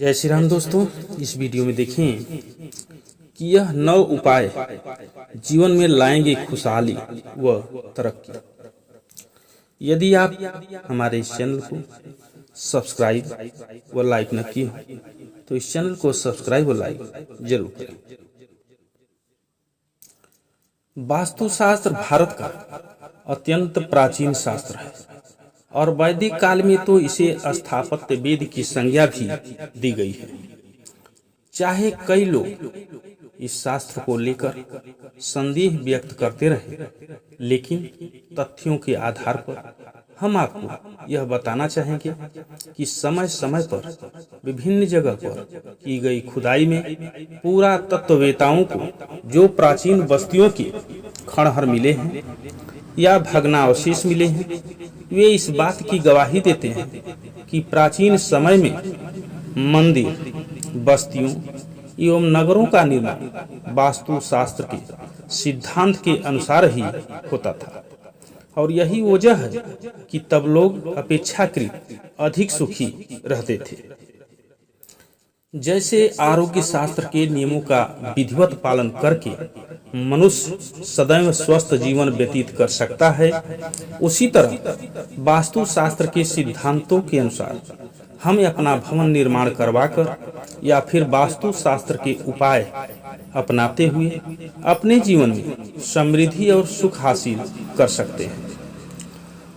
जय श्री राम दोस्तों, इस वीडियो में देखें कि यह 9 उपाय जीवन में लाएंगे खुशहाली व तरक्की। यदि आप हमारे इस चैनल को सब्सक्राइब व लाइक न किए हो तो इस चैनल को सब्सक्राइब व लाइक जरूर करें। वास्तुशास्त्र भारत का अत्यंत प्राचीन शास्त्र है और वैदिक काल में तो इसे स्थापत्य वेद की संज्ञा भी दी गई है। चाहे कई लोग इस शास्त्र को लेकर संदेह व्यक्त करते रहे, लेकिन तथ्यों के आधार पर हम आपको यह बताना चाहेंगे कि समय समय पर विभिन्न जगह पर की गई खुदाई में पुरातत्ववेताओं को जो प्राचीन बस्तियों के खंडहर मिले हैं या भग्नावशेष मिले हैं, वे इस बात की गवाही देते हैं कि प्राचीन समय में मंदिर, बस्तियों एवं नगरों का निर्माण वास्तुशास्त्र के सिद्धांत के अनुसार ही होता था। और यही वजह है कि तब लोग अपेक्षाकृत अधिक सुखी रहते थे। जैसे आरोग्य शास्त्र के नियमों का विधिवत पालन करके मनुष्य सदैव स्वस्थ जीवन व्यतीत कर सकता है, उसी तरह वास्तुशास्त्र के सिद्धांतों के अनुसार हमें अपना भवन निर्माण करवाकर या फिर वास्तुशास्त्र के उपाय अपनाते हुए अपने जीवन में समृद्धि और सुख हासिल कर सकते हैं।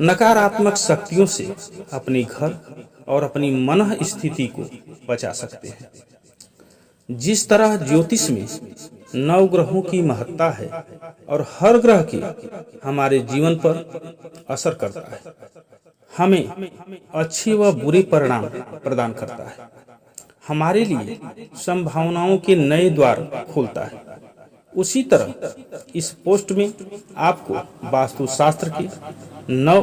नकारात्मक शक्तियों से अपने घर और अपनी मन स्थिति को बचा सकते हैं। जिस तरह ज्योतिष में 9 ग्रहों की महत्ता है और हर ग्रह के हमारे जीवन पर असर करता है, हमें अच्छे व बुरे परिणाम प्रदान करता है, हमारे लिए संभावनाओं के नए द्वार खोलता है, उसी तरह इस पोस्ट में आपको वास्तुशास्त्र के 9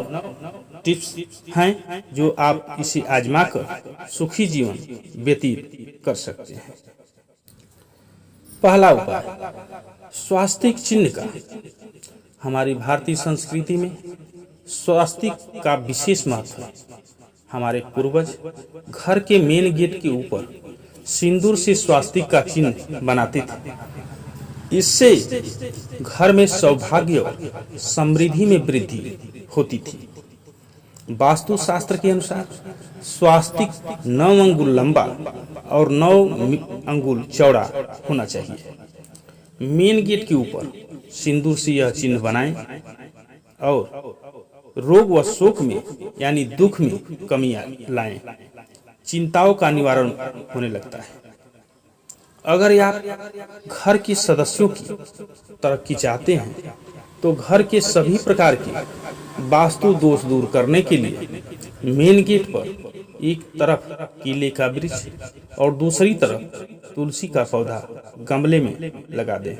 टिप्स हैं जो आप इसे आजमा कर सुखी जीवन व्यतीत कर सकते हैं। पहला उपाय, स्वास्तिक चिन्ह का। हमारी भारतीय संस्कृति में स्वास्तिक का विशेष महत्व है। हमारे पूर्वज घर के मेन गेट के ऊपर सिंदूर से स्वास्तिक का चिन्ह बनाते थे। इससे घर में सौभाग्य और समृद्धि में वृद्धि होती थी। वास्तुशास्त्र के अनुसार स्वास्तिक 9 अंगुल लंबा और 9 अंगुल चौड़ा होना चाहिए। मेन गेट के ऊपर सिंदूर से यह चिन्ह बनाएं और रोग व शोक में यानी दुख में कमी लाएं। चिंताओं का निवारण होने लगता है। अगर आप घर के सदस्यों की तरक्की चाहते हैं तो घर के सभी प्रकार के वास्तु दोष दूर करने के लिए मेन गेट पर एक तरफ केले का वृक्ष और दूसरी तरफ तुलसी का पौधा गमले में लगा दें।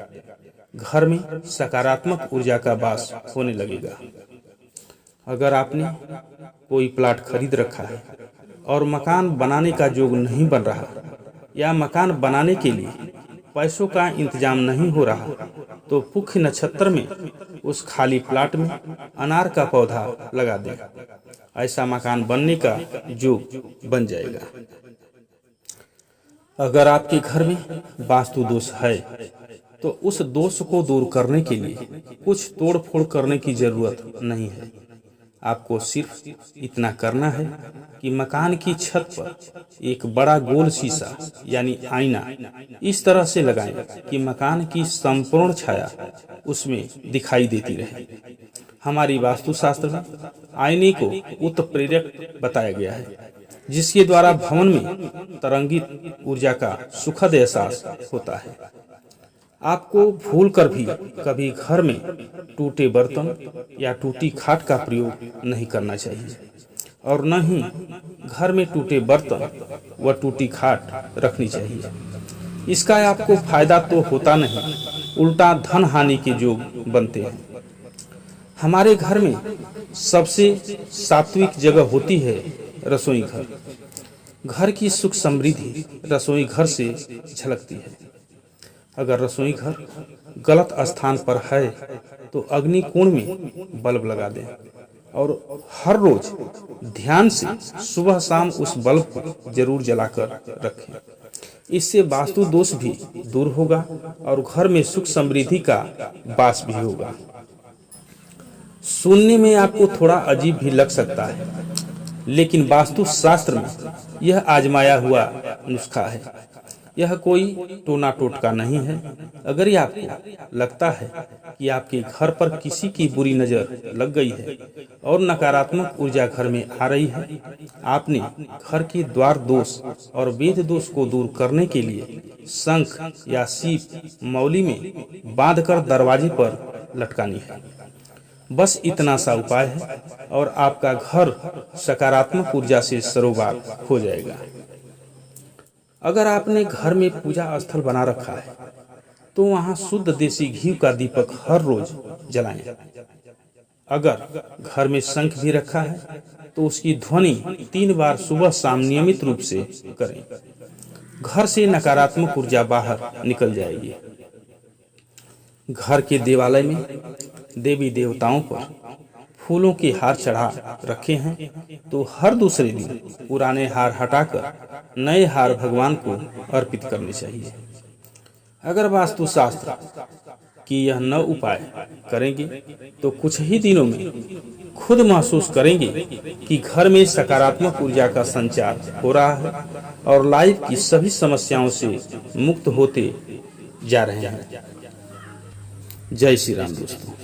घर में सकारात्मक ऊर्जा का वास होने लगेगा। अगर आपने कोई प्लाट खरीद रखा है और मकान बनाने का योग नहीं बन रहा या मकान बनाने के लिए पैसों का इंतजाम नहीं हो रहा, तो पुष्य नक्षत्र में उस खाली प्लाट में अनार का पौधा लगा दें। ऐसा मकान बनने का योग बन जाएगा। अगर आपके घर में वास्तु दोष है तो उस दोष को दूर करने के लिए कुछ तोड़ फोड़ करने की जरूरत नहीं है। आपको सिर्फ इतना करना है कि मकान की छत पर एक बड़ा गोल शीशा यानी आईना इस तरह से लगाएं कि मकान की संपूर्ण छाया उसमें दिखाई देती रहे। हमारी वास्तुशास्त्र में आईने को उत्प्रेरक बताया गया है, जिसके द्वारा भवन में तरंगित ऊर्जा का सुखद एहसास होता है। आपको भूल कर भी कभी घर में टूटे बर्तन या टूटी खाट का प्रयोग नहीं करना चाहिए और न ही घर में टूटे बर्तन व टूटी खाट रखनी चाहिए। इसका आपको फायदा तो होता नहीं, उल्टा धन हानि के योग बनते हैं। हमारे घर में सबसे सात्विक जगह होती है रसोई घर। घर की सुख समृद्धि रसोई घर से झलकती है। अगर रसोई घर गलत स्थान पर है तो अग्नि कोण में बल्ब लगा दें और हर रोज ध्यान से सुबह शाम उस बल्ब को जरूर जलाकर रखें। इससे वास्तु दोष भी दूर होगा और घर में सुख समृद्धि का वास भी होगा। सुनने में आपको थोड़ा अजीब भी लग सकता है, लेकिन वास्तु शास्त्र में यह आजमाया हुआ नुस्खा है। यह कोई टोना टोटका नहीं है। अगर ये आपको लगता है कि आपके घर पर किसी की बुरी नजर लग गई है और नकारात्मक ऊर्जा घर में आ रही है, आपने घर के द्वार दोष और वेद दोष को दूर करने के लिए शंख या सीप मौली में बांधकर दरवाजे पर लटकानी है। बस इतना सा उपाय है और आपका घर सकारात्मक ऊर्जा से सरोबार हो जाएगा। अगर आपने घर में पूजा स्थल बना रखा है तो वहां शुद्ध देसी घी का दीपक हर रोज जलाएं। अगर घर में शंख भी रखा है तो उसकी ध्वनि 3 बार सुबह शाम नियमित रूप से करें। घर से नकारात्मक ऊर्जा बाहर निकल जाएगी। घर के देवालय में देवी देवताओं पर फूलों के हार चढ़ा रखे हैं तो हर दूसरे दिन पुराने हार हटाकर नए हार भगवान को अर्पित करने चाहिए। अगर वास्तु शास्त्र की यह 9 उपाय करेंगे तो कुछ ही दिनों में खुद महसूस करेंगे कि घर में सकारात्मक ऊर्जा का संचार हो रहा है और लाइफ की सभी समस्याओं से मुक्त होते जा रहे हैं। जय श्री राम दोस्तों।